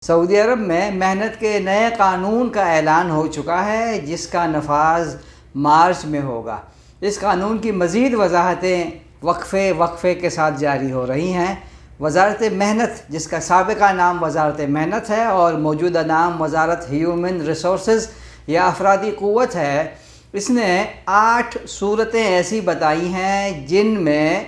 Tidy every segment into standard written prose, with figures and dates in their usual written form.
سعودی عرب میں محنت کے نئے قانون کا اعلان ہو چکا ہے، جس کا نفاذ مارچ میں ہوگا۔ اس قانون کی مزید وضاحتیں وقفے کے ساتھ جاری ہو رہی ہیں۔ وزارت محنت، جس کا سابقہ نام وزارت محنت ہے اور موجودہ نام وزارت ہیومن ریسورسز یا افرادی قوت ہے، اس نے 8 صورتیں ایسی بتائی ہیں جن میں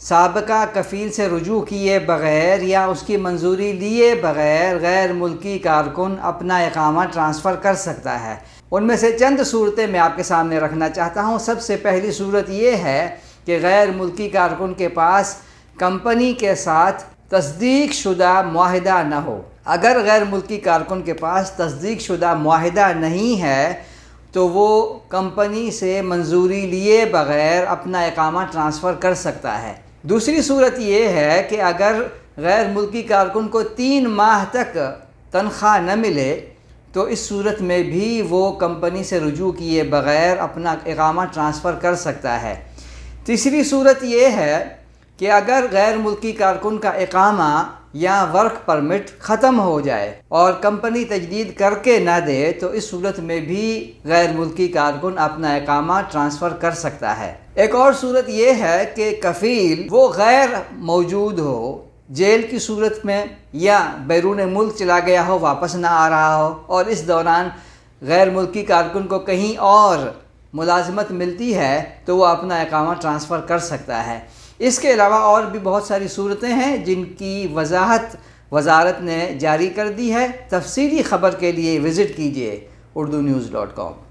سابقہ کفیل سے رجوع کیے بغیر یا اس کی منظوری لیے بغیر غیر ملکی کارکن اپنا اقامہ ٹرانسفر کر سکتا ہے۔ ان میں سے چند صورتیں میں آپ کے سامنے رکھنا چاہتا ہوں۔ سب سے پہلی صورت یہ ہے کہ غیر ملکی کارکن کے پاس کمپنی کے ساتھ تصدیق شدہ معاہدہ نہ ہو۔ اگر غیر ملکی کارکن کے پاس تصدیق شدہ معاہدہ نہیں ہے تو وہ کمپنی سے منظوری لیے بغیر اپنا اقامہ ٹرانسفر کر سکتا ہے۔ دوسری صورت یہ ہے کہ اگر غیر ملکی کارکن کو 3 ماہ تک تنخواہ نہ ملے تو اس صورت میں بھی وہ کمپنی سے رجوع کیے بغیر اپنا اقامہ ٹرانسفر کر سکتا ہے۔ تیسری صورت یہ ہے کہ اگر غیر ملکی کارکن کا اقامہ یا ورک پرمٹ ختم ہو جائے اور کمپنی تجدید کر کے نہ دے تو اس صورت میں بھی غیر ملکی کارکن اپنا اقامہ ٹرانسفر کر سکتا ہے۔ ایک اور صورت یہ ہے کہ کفیل وہ غیر موجود ہو، جیل کی صورت میں یا بیرون ملک چلا گیا ہو، واپس نہ آ رہا ہو، اور اس دوران غیر ملکی کارکن کو کہیں اور ملازمت ملتی ہے تو وہ اپنا اقامہ ٹرانسفر کر سکتا ہے۔ اس کے علاوہ اور بھی بہت ساری صورتیں ہیں جن کی وضاحت وزارت نے جاری کر دی ہے۔ تفصیلی خبر کے لیے وزٹ کیجیے urdunews.com۔